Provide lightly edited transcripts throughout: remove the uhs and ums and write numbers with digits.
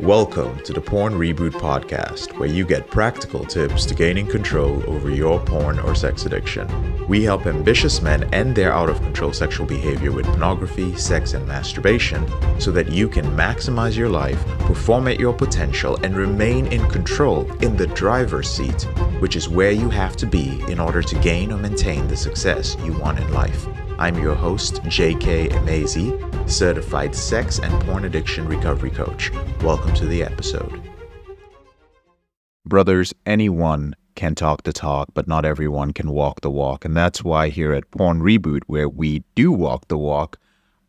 Welcome to the Porn Reboot podcast, where you get practical tips to gaining control over your porn or sex addiction. We help ambitious men end their out-of-control sexual behavior with pornography, sex, and masturbation so that you can maximize your life, perform at your potential, and remain in control in the driver's seat, which is where you have to be in order to gain or maintain the success you want in life. I'm your host, J.K. Amazy, certified sex and porn addiction recovery coach. Welcome to the episode. Brothers, anyone can talk the talk, but not everyone can walk the walk. And that's why here at Porn Reboot, where we do walk the walk,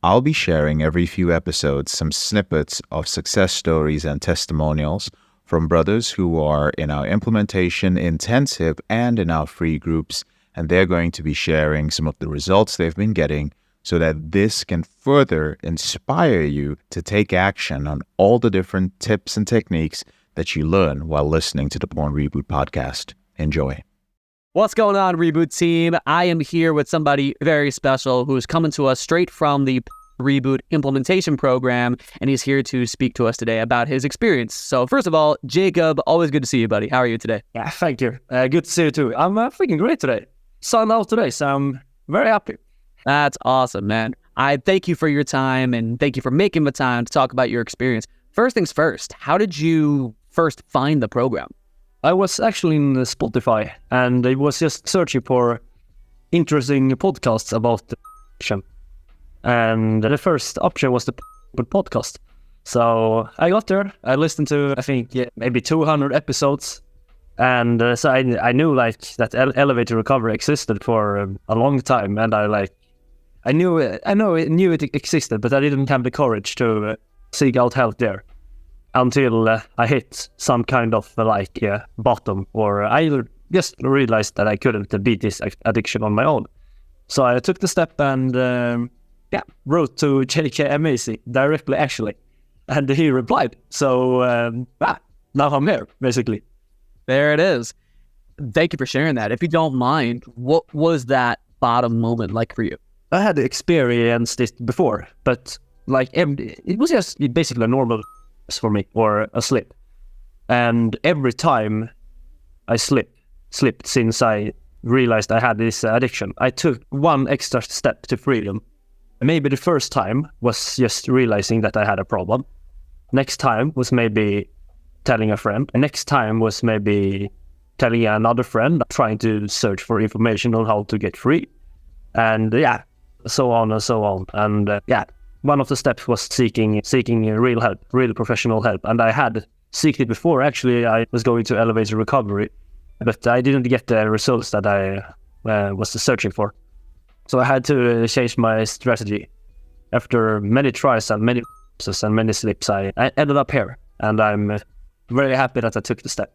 I'll be sharing every few episodes some snippets of success stories and testimonials from brothers who are in our implementation intensive and in our free groups. And they're going to be sharing some of the results they've been getting so that this can further inspire you to take action on all the different tips and techniques that you learn while listening to the Porn Reboot podcast. Enjoy. What's going on, Reboot team? I am here with somebody very special who is coming to us straight from the Reboot implementation program, and he's here to speak to us today about his experience. So first of all, Jacob, always good to see you, buddy. How are you today? Yeah, thank you. Good to see you too. I'm freaking great today. Sun out today, so I'm very happy. That's awesome, man. I thank you for your time and thank you for making the time to talk about your experience. First things first, how did you first find the program? I was actually in Spotify and I was just searching for interesting podcasts about the addiction. And the first option was the podcast. So I got there. I listened to, I think, maybe 200 episodes. And so I knew like that elevator recovery existed for a long time, and I knew it existed, but I didn't have the courage to seek out help there until I hit some kind of bottom, or I just realized that I couldn't beat this addiction on my own. So I took the step and wrote to J.K. Amazy directly, actually, and he replied. So now I'm here, basically. There it is. Thank you for sharing that. If you don't mind, what was that bottom moment like for you? I had experienced this before, but it was just basically a normal for me, or a slip. And every time I slipped since I realized I had this addiction, I took one extra step to freedom. Maybe the first time was just realizing that I had a problem. Next time was maybe telling a friend. The next time was maybe telling another friend, trying to search for information on how to get free. And so on and so on. And one of the steps was seeking real help, real professional help. And I had sought it before. Actually, I was going to elevator recovery, but I didn't get the results that I was searching for. So I had to change my strategy. After many tries and many slips, I ended up here. And I'm very happy that I took the step.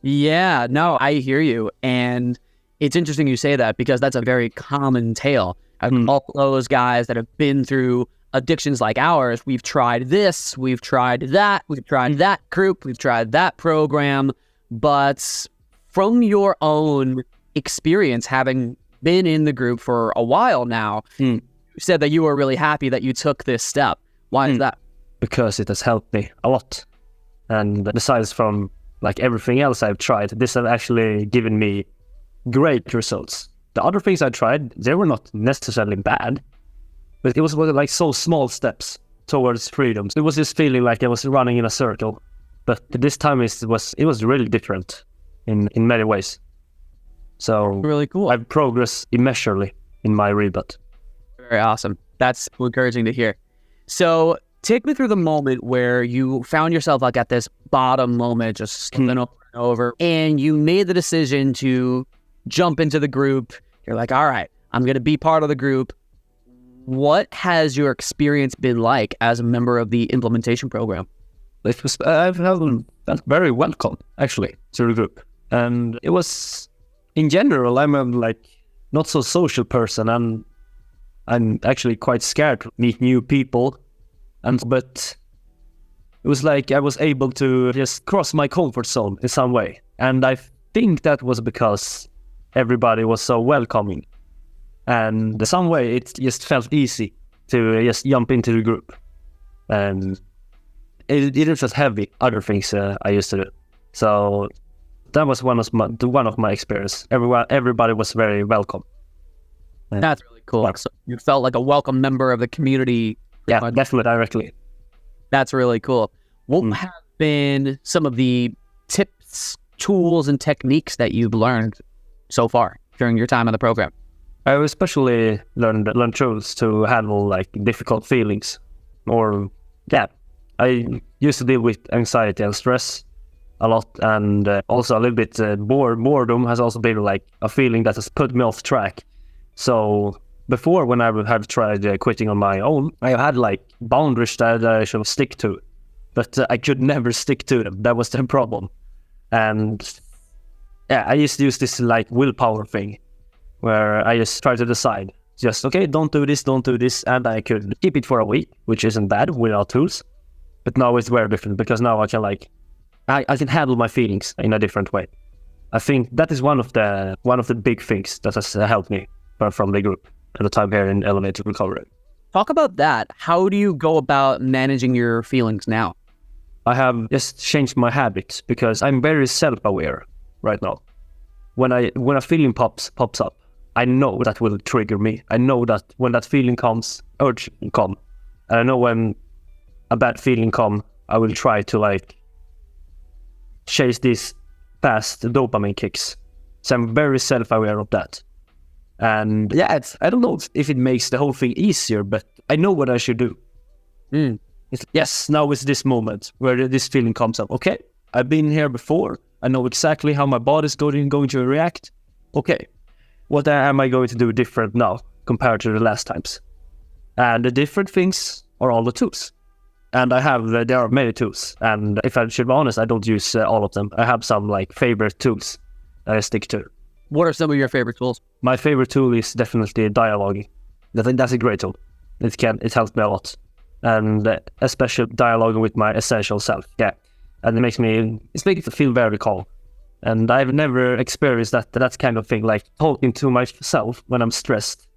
Yeah, no, I hear you. And it's interesting you say that because that's a very common tale. All those guys that have been through addictions like ours, we've tried this, we've tried that, we've tried that group, we've tried that program. But from your own experience, having been in the group for a while now, you said that you were really happy that you took this step. Why is that? Because it has helped me a lot. And besides from everything else I've tried, this has actually given me great results. The other things I tried, they were not necessarily bad, but it was so small steps towards freedom. It was just feeling like I was running in a circle. But this time it was really different in many ways. So really cool. I've progressed immeasurably in my reboot. Very awesome. That's encouraging to hear. So take me through the moment where you found yourself at this bottom moment, just skipping over and over, and you made the decision to jump into the group. You're like, all right, I'm going to be part of the group. What has your experience been like as a member of the implementation program? I felt very welcome, actually, to the group. And it was, in general, I'm a not so social person, and I'm actually quite scared to meet new people. But it was I was able to just cross my comfort zone in some way. And I think that was because everybody was so welcoming. And in some way, it just felt easy to just jump into the group. And it didn't feel heavy. Other things I used to do. So that was one of my experience. Everybody was very welcome. That's really cool. So you felt like a welcome member of the community. Yeah, definitely directly. That's really cool. What have been some of the tips, tools, and techniques that you've learned so far during your time in the program? I especially learned tools to handle like difficult feelings, or I used to deal with anxiety and stress a lot, and also a little bit boredom has also been like a feeling that has put me off track. So before, when I had tried quitting on my own, I had like boundaries that I should stick to, but I could never stick to them. That was the problem. And I used to use this like willpower thing, where I just try to decide, just okay, don't do this, and I could keep it for a week, which isn't bad without tools. But now it's very different, because now I can I can handle my feelings in a different way. I think that is one of the big things that has helped me from the group at the time here in Elevated Recovery. Talk about that. How do you go about managing your feelings now? I have just changed my habits, because I'm very self-aware right now. When a feeling pops up, I know that will trigger me. I know that when that feeling comes, urge will come. And I know when a bad feeling comes, I will try to chase these fast dopamine kicks. So I'm very self-aware of that. And I don't know if it makes the whole thing easier, but I know what I should do. Yes, now is this moment where this feeling comes up. Okay, I've been here before. I know exactly how my body's going to react. Okay, what am I going to do different now compared to the last times? And the different things are all the tools. And there are many tools. And if I should be honest, I don't use all of them. I have some favorite tools that I stick to. What are some of your favorite tools? My favorite tool is definitely dialoguing. I think that's a great tool. It helps me a lot. And especially dialoguing with my essential self. Yeah. And it's making me feel very calm. And I've never experienced that kind of thing, like talking to myself when I'm stressed.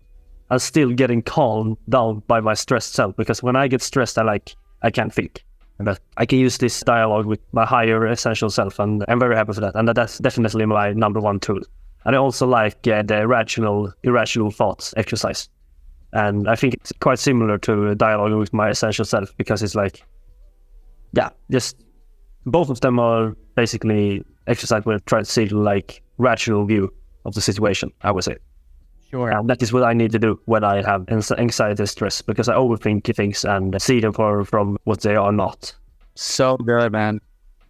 I'm still getting calmed down by my stressed self, because when I get stressed, I can't think. But I can use this dialogue with my higher essential self, and I'm very happy for that. And that's definitely my number one tool. And I also like the irrational thoughts exercise. And I think it's quite similar to dialogue with my essential self, because it's just both of them are basically exercise where I try to see rational view of the situation, I would say. Sure. And that is what I need to do when I have anxiety and stress, because I overthink things and see them from what they are not. So good, man.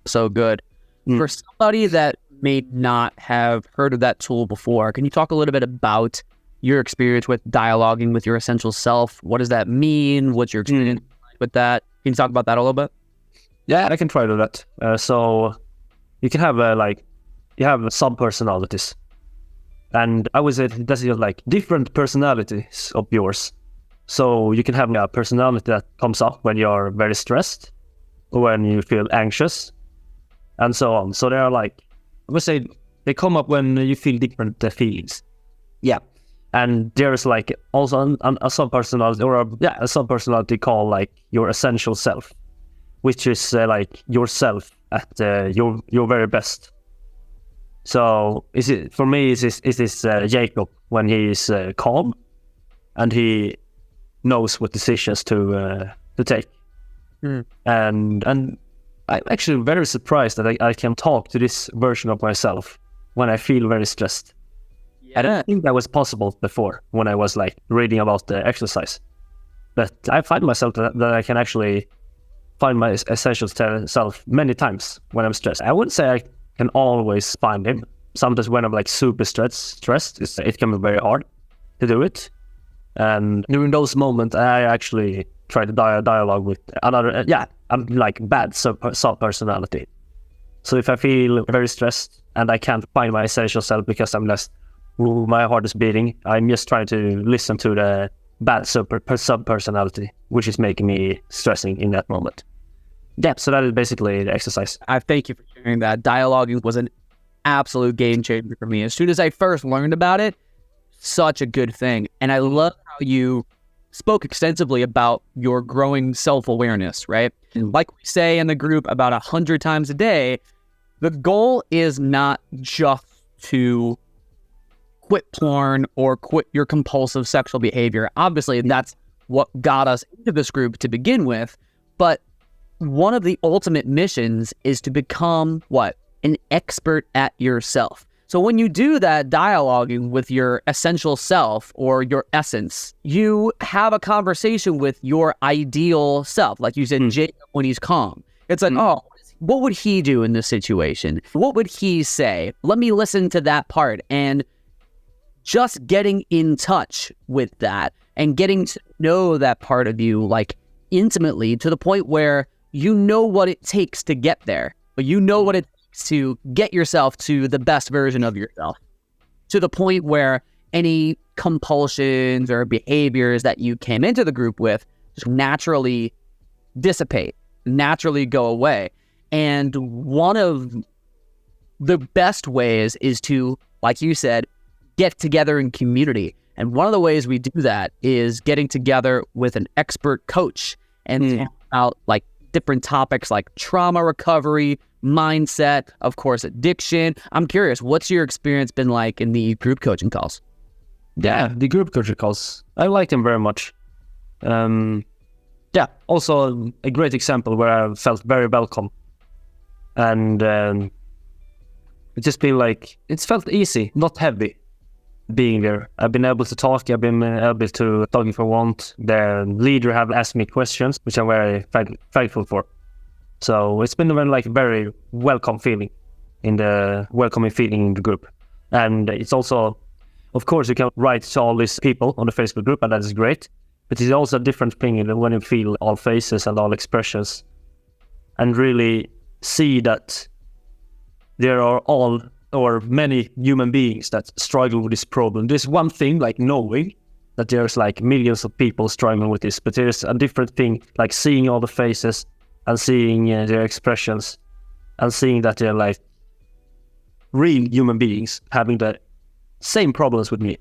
So good. For somebody that may not have heard of that tool before, can you talk a little bit about your experience with dialoguing with your essential self? What does that mean? What's your experience with that? Can you talk about that a little bit? Yeah, I can try to do that. So you can have you have sub-personalities. And I would say that's different personalities of yours. So you can have a personality that comes up when you're very stressed, or when you feel anxious, and so on. So they are I would say they come up when you feel different feelings. Yeah. And there's also a sub-personality, or a sub-personality called your essential self, which is yourself at your very best. So for me, is this Jacob when he is calm, and he knows what decisions to take. And I'm actually very surprised that I can talk to this version of myself when I feel very stressed. Yeah. I didn't think that was possible before, when I was reading about the exercise. But I find myself that I can actually find my essential self many times when I'm stressed. I wouldn't say I can always find him. Sometimes when I'm super stressed, it can be very hard to do it. And during those moments, I actually try to dialogue with another. I'm bad sub-personality. So if I feel very stressed and I can't find my essential self because my heart is beating, I'm just trying to listen to the bad sub-personality, which is making me stressing in that moment. Yeah, so that is basically the exercise. I thank you for sharing that. Dialoguing was an absolute game changer for me. As soon as I first learned about it, such a good thing. And I love how you spoke extensively about your growing self-awareness, right? Like we say in the group about 100 times a day, the goal is not just to quit porn or quit your compulsive sexual behavior. Obviously, that's what got us into this group to begin with. But one of the ultimate missions is to become what? An expert at yourself. So when you do that dialoguing with your essential self or your essence, you have a conversation with your ideal self. Like you said, Jacob, when he's calm. It's like, oh, what would he do in this situation? What would he say? Let me listen to that part. And just getting in touch with that and getting to know that part of you, like, intimately, to the point where you know what it takes to get there, but you know what it takes to get yourself to the best version of yourself, to the point where any compulsions or behaviors that you came into the group with just naturally dissipate, naturally go away. And one of the best ways is to, like you said, get together in community. And one of the ways we do that is getting together with an expert coach and talk about like different topics like trauma recovery, mindset, of course, addiction. I'm curious, what's your experience been like in the group coaching calls? Yeah, the group coaching calls, I like them very much. Yeah, also a great example where I felt very welcome. And it just been like, it's felt easy, not heavy being there. I've been able to talk, I've been able to talk if I want. The leader have asked me questions, which I'm very thankful for. So it's been a very welcoming feeling in the group. And it's also, of course, you can write to all these people on the Facebook group, and that is great. But it's also a different thing when you feel all faces and all expressions and really see that there are all or many human beings that struggle with this problem. There's one thing, like knowing that there's like millions of people struggling with this, but there's a different thing, like seeing all the faces and seeing their expressions and seeing that they're like real human beings having the same problems with me.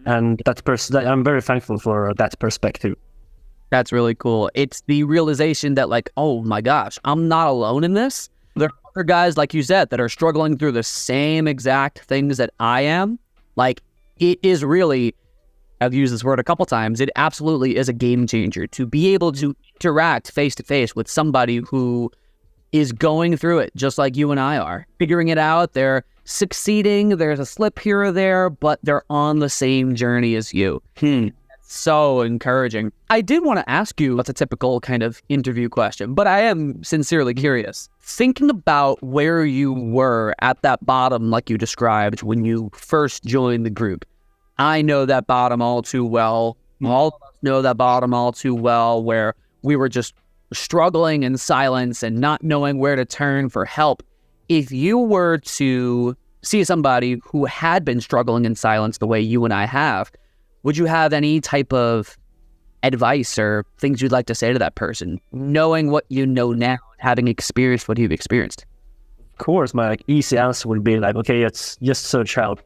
And I'm very thankful for that perspective. That's really cool. It's the realization that like, oh my gosh, I'm not alone in this. There are other guys, like you said, that are struggling through the same exact things that I am. Like, it is really, I've used this word a couple times, it absolutely is a game changer to be able to interact face to face with somebody who is going through it just like you and I are, figuring it out. They're succeeding. There's a slip here or there, but they're on the same journey as you. So encouraging. I did want to ask you, what's a typical kind of interview question, but I am sincerely curious. Thinking about where you were at that bottom, like you described, when you first joined the group. I know that bottom all too well. All of us know that bottom all too well, where we were just struggling in silence and not knowing where to turn for help. If you were to see somebody who had been struggling in silence the way you and I have, would you have any type of advice or things you'd like to say to that person, knowing what you know now, having experienced what you've experienced? Of course, my easy answer would be like, okay, let's just search help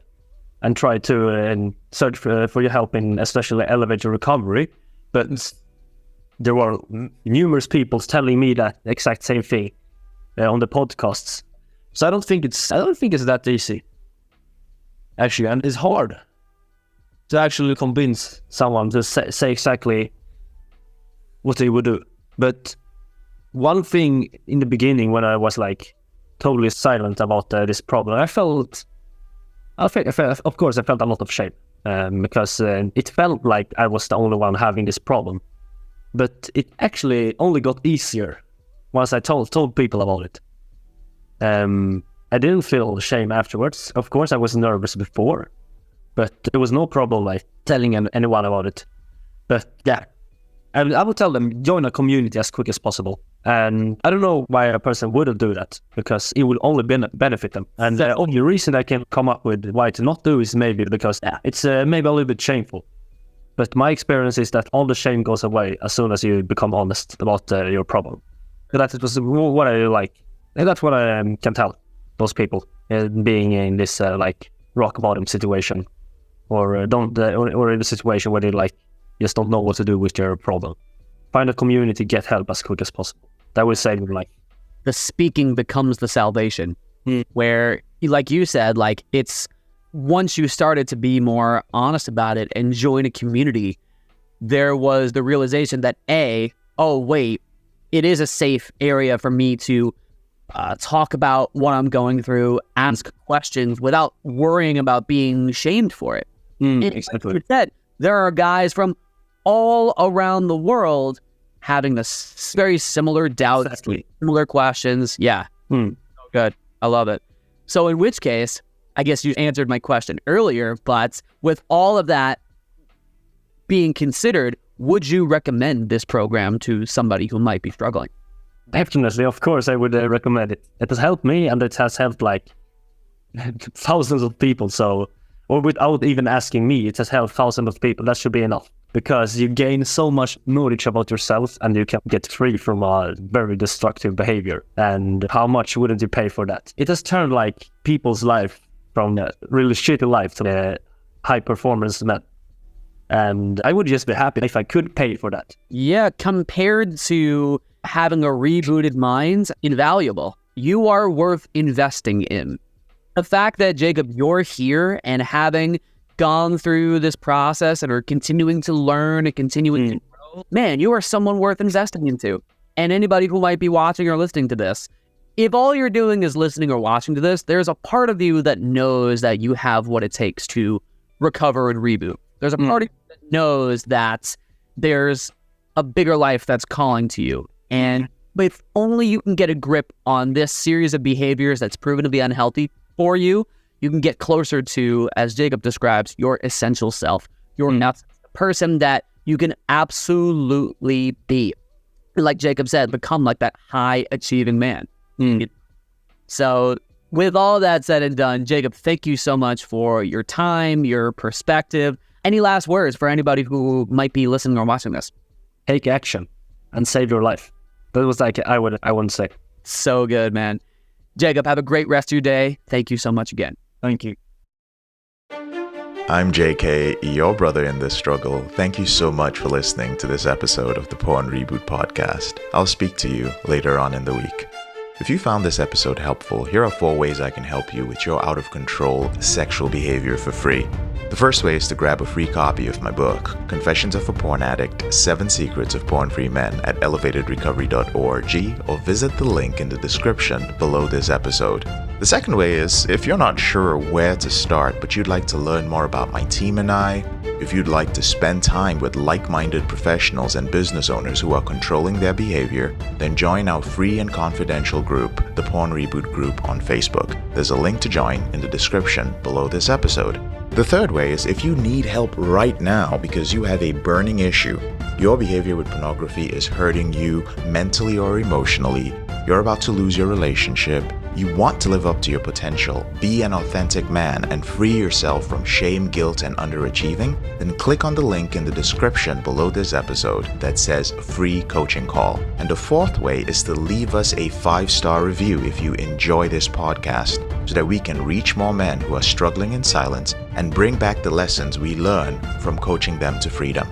and try to search for your help in especially elevator recovery. But there were numerous people telling me that exact same thing on the podcasts. So I don't think it's that easy, actually, and it's hard to actually convince someone to say exactly what they would do. But one thing in the beginning, when I was like totally silent about this problem, I felt, of course, I felt a lot of shame because it felt like I was the only one having this problem. But it actually only got easier once I told people about it. I didn't feel shame afterwards. Of course, I was nervous before, but there was no problem like telling anyone about it. But yeah, I would tell them, join a community as quick as possible. And I don't know why a person wouldn't do that, because it will only benefit them. And the only reason I can come up with why to not do is maybe because it's maybe a little bit shameful. But my experience is that all the shame goes away as soon as you become honest about your problem. So that was what I like. And that's what I can tell those people being in this like rock bottom situation, or in a situation where they like just don't know what to do with your problem. Find a community, get help as quick as possible. That will save your life. The speaking becomes the salvation. Where, like you said, like it's once you started to be more honest about it and join a community, there was the realization that oh wait, it is a safe area for me to talk about what I'm going through, ask questions without worrying about being shamed for it. Exactly. Like you said, there are guys from all around the world having this very similar doubts, similar questions. Yeah. So good. I love it. So in which case, I guess you answered my question earlier, but with all of that being considered, would you recommend this program to somebody who might be struggling? Definitely, of course, I would recommend it. It has helped me, and it has helped like thousands of people. So, or without even asking me, it has helped thousands of people. That should be enough, because you gain so much knowledge about yourself, and you can get free from a very destructive behavior. And how much wouldn't you pay for that? It has turned like people's life from a really shitty life to a high performance man. And I would just be happy if I could pay for that. Yeah, compared to having a rebooted mind, invaluable. You are worth investing in. The fact that, Jacob, you're here and having gone through this process and are continuing to learn and continuing to grow, man, you are someone worth investing into. And anybody who might be watching or listening to this, if all you're doing is listening or watching to this, there's a part of you that knows that you have what it takes to recover and reboot. There's a part of you that knows that there's a bigger life that's calling to you. And if only you can get a grip on this series of behaviors that's proven to be unhealthy for you, you can get closer to, as Jacob describes, your essential self, your person that you can absolutely be. Like Jacob said, become like that high achieving man. So with all that said and done, Jacob, thank you so much for your time, your perspective. Any last words for anybody who might be listening or watching this? Take action and save your life. That was like I wouldn't say. So good, man. Jacob, have a great rest of your day. Thank you so much again. Thank you. I'm JK, your brother in this struggle. Thank you so much for listening to this episode of the Porn Reboot podcast. I'll speak to you later on in the week. If you found this episode helpful, here are 4 ways I can help you with your out-of-control sexual behavior for free. The first way is to grab a free copy of my book, Confessions of a Porn Addict, 7 Secrets of Porn-Free Men at elevatedrecovery.org, or visit the link in the description below this episode. The second way is, if you're not sure where to start, but you'd like to learn more about my team and I, if you'd like to spend time with like-minded professionals and business owners who are controlling their behavior, then join our free and confidential group, the Porn Reboot group on Facebook. There's a link to join in the description below this episode. The third way is, if you need help right now because you have a burning issue, your behavior with pornography is hurting you mentally or emotionally, you're about to lose your relationship, you want to live up to your potential, be an authentic man, and free yourself from shame, guilt, and underachieving, then click on the link in the description below this episode that says free coaching call. And the fourth way is to leave us a 5-star review if you enjoy this podcast, so that we can reach more men who are struggling in silence and bring back the lessons we learn from coaching them to freedom.